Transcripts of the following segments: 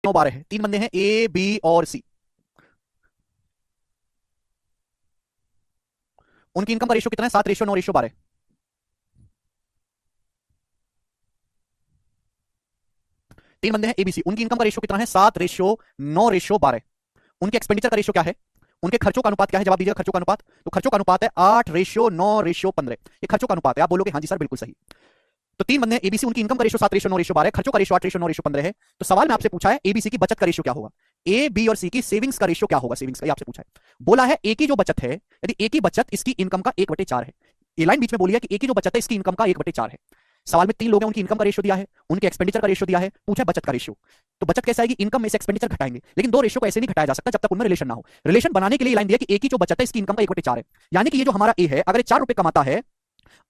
9 12 है, 3 बंदे हैं ए बी और सी। उनकी इनकम का रेशियो कितना है? 7 रेशियो 9 रेशियो 12। 3 बंदे हैं एबीसी, उनकी इनकम का रेशियो कितना है? 7 रेशियो 9 रेशियो 12। उनके एक्सपेंडिचर का रेशियो क्या है? उनके खर्चों का अनुपात क्या है? जवाब दीजिएगा। खर्चों का अनुपात, तो खर्चों का अनुपात है 8 रेशियो 9 रेशियो 15। ये खर्चों का अनुपात है। आप बोलोगे हाँ जी सर बिल्कुल सही। तो 3 बंदे एबीसी, उनकी इनकम का रेशियो 7 रेशियो 9 रेशियो 12 है, खर्चों का रेशियो 8 रेशियो 9 रेशियो 15 है। तो सवाल में आपसे पूछा है एबीसी की बचत का रेशियो क्या होगा, ए बी और सी की सेविंग्स का रेशियो क्या होगा, सेविंग्स का, ये आपसे पूछा है। बोला है ए की जो बचत है, यदि ए की बचत इसकी इनकम का 1/4 है। ये लाइन बीच में बोली है कि ए की जो बचत है इसकी इनकम का 1/4 है। सवाल में 3 लोग हैं, उनकी इनकम का रेशियो दिया है, उनके एक्सपेंडिचर का रेशियो दिया है, पूछा बचत का रेशियो। तो बचत कैसे आएगी? इनकम में से एक्सपेंडिचर घटाएंगे, लेकिन दो रेशियो को ऐसे नहीं घटाया जा सकता जब तक उनमें रिलेशन ना हो। रिलेशन बनाने के लिए लाइन दिया कि ए की जो बचत है इसकी इनकम का 1/4 है। यानी कि ये जो हमारा ए है, अगर 4 रुपए कमाता है,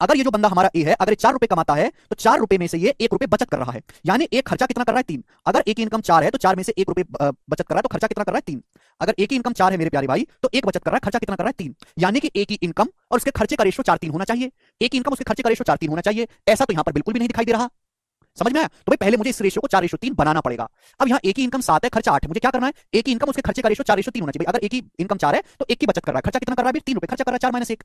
अगर ये जो बंदा हमारा ए है अगर 4 रुपए कमाता है तो 4 रुपए में से ये 1 रुपए बचत कर रहा है। यानी एक खर्चा कितना कर रहा है? 3। अगर ए की इनकम 4 है तो 4 में से 1 रुपए बचत कर रहा है, तो खर्चा कितना कर रहा है? 3। अगर ए की इनकम 4 है मेरे प्यारे भाई, तो 1 बचत कर रहा है, खर्चा कितना कर रहा है? 3। यानी कि ए की इनकम और उसके खर्चे का रेशियो 4:3 होना चाहिए। ए की इनकम उसके खर्चे का रेशियो 4:3 होना चाहिए। ऐसा तो यहां पर बिल्कुल भी नहीं दिखाई दे रहा। समझ में आया? तो भाई पहले मुझे इस रेशियो को 4:3 बनाना पड़ेगा। अब यहाँ ए की इनकम 7 है, खर्चा 8 है, मुझे क्या करना है? ए की इनकम उसके खर्चे का रेशियो 4:3 होना चाहिए। अगर ए की इनकम 4 है तो 1 की बचत कर रहा है, खर्चा कितना कर रहा है? 3 रुपए खर्चा कर रहा है, 4 - 1।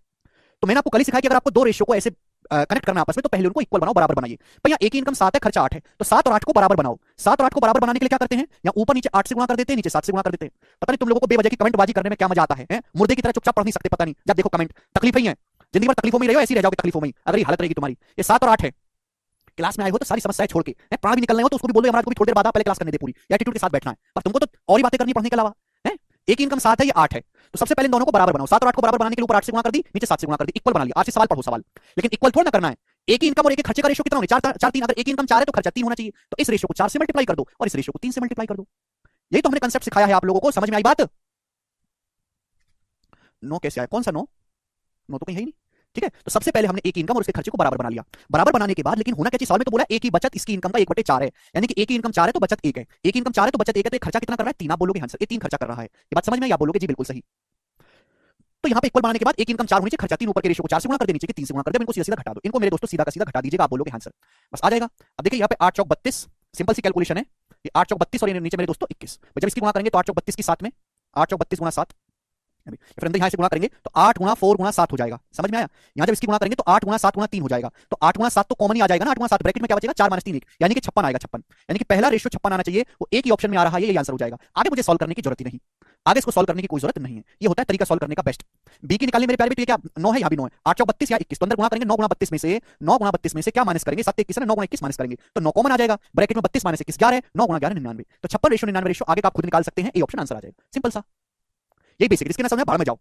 तो मैंने आपको कल ही सिखाया कि अगर आपको दो रेशियो को ऐसे कनेक्ट करना आपस में, तो पहले उनको इक्वल बनाओ, बराबर बनाइए। भैया ए की इनकम 7 है, खर्चा 8 है, तो 7 और 8 को बराबर बनाओ। 7 और 8 को बराबर बनाने के लिए क्या करते हैं? या ऊपर नीचे 8 से गुणा कर देते हैं, नीचे 7 से गुणा कर देते हैं। पता नहीं तुम लोगों को बेवजह की कमेंट बाजी करने में क्या मजा आता है? मुर्दे की तरह चुपचाप पढ़ नहीं सकते, पता नहीं। जब देखो कमेंट, तकलीफ ही है, जिंदगी भर तकलीफों में रहो, ऐसी रह जाओगे तकलीफों में, अगर ये हालत रहेगी तुम्हारी। ये 7 और 8 है, क्लास में आए हो तो सारी समस्याएं छोड़ के प्राण भी निकलना हो तो उसको भी बोल दो हमारा को भी थोड़ी देर बाद पहले क्लास करने दे, पूरी एटीट्यूड के साथ बैठना है। पर तुमको तो और ही बातें करनी पढ़ने के अलावा है। एक इनकम 7 है, ये 8 है, तो सबसे पहले दोनों को बराबर बनाओ। 7 और 8 को बराबर बनाने के लिए ऊपर 8 से गुणा कर दी, नीचे 7 से गुणा कर दी, इक्वल बना लिया। आज से सवाल पढ़ो सवाल, लेकिन इक्वल थोड़ा ना करना है। एक ही इनकम और एक खर्चे का रेशियो कितना होगा? 4 3। अगर एक इनकम 4 है तो खर्चा 3 होना चाहिए, तो इस रेशियो को 4 से मल्टीप्लाई कर दो और इस रेशियो को 3 से मल्टीप्लाई कर दो। यही तो हमने कंसेप्ट सिखाया है आप लोगों को। समझ में आई बात? नो कैसे आया? कौन सा नो? नो तो कहीं है ही नहीं। ठीक है, तो सबसे पहले हमने एक इनकम और उसके खर्चे को बराबर बना लिया। बराबर बनाने के बाद लेकिन होना क्या चाहिए? सवाल में तो बोला एक की बचत इसकी इनकम का 1/4 है, यानी कि एक की इनकम 4 है तो बचत 1 है। एक की इनकम 4 है तो बचत 1 है, तो खर्चा कितना कर रहा है? 3। आप बोलोगे हाँ सर ये 3 खर्चा कर रहा है। ये बात समझ में? आप बोलोगे जी बिल्कुल सही। तो यहाँ पे इक्वल बनाने के बाद एक इनकम 4 होनी चाहिए, खर्चा 3, ऊपर के रेशियो को 4 से गुणा कर दे, नीचे के 3 से गुणा कर दे। इनको सीधा सीधा घटा दो, इनको मेरे दोस्तों सीधा का सीधा घटा दीजिएगा। आप बोलोगे हाँ सर, बस आ जाएगा। अब देखिए यहाँ पे 8 चौक 32, सिंपल सी कैलकुलेशन है। ये 8 चौक 32 और ये नीचे मेरे दोस्तों 21। जब इसकी गुणा करेंगे तो 8 चौक 32 की 7 में, 8 चौक 32 गुणा 7, फिर अंदर यहां से गुणा करेंगे तो 8 गुणा 4 गुणा 7 हो जाएगा। समझ में आया? यहां जब इसकी गुणा करेंगे तो 8 गुणा 7 गुणा 3 हो जाएगा। तो 8 गुणा 7 तो कॉमन ही आ जाएगा ना। 8 गुणा 7 ब्रैकेट में क्या बचेगा? 4 - 3 1, यानी कि 56 आएगा। 56 यानी कि पहला रेशियो 56 आना चाहिए, वो एक ही ऑप्शन में आ रहा है, ये आंसर हो जाएगा। आगे मुझे सॉल्व करने की जरूरत ही नहीं, आगे इसको सॉल्व करने की कोई जरूरत नहीं है। ये होता है तरीका सॉल्व करने का बेस्ट। बी की निकालने मेरे प्यारे बेटे, क्या 9 है? यहाँ भी 9 है। 8 चौक 32 या 21, तो अंदर गुणा करेंगे 9 गुणा 32 में से, 9 गुणा 32 में से क्या माइनस करेंगे? 7 21 है ना, 9 गुणा 21 माइनस करेंगे तो 9 कॉमन आ जाएगा। ब्रैकेट में 32 - 21 11 है, 9 गुणा 11 99। तो 56 रेशियो 99 रेशियो, आगे का आप खुद निकाल सकते हैं, ये ऑप्शन आंसर आ जाएगा। सिंपल सा, यही बेसिक। इसके ना समझ में, बाहर में जाओ।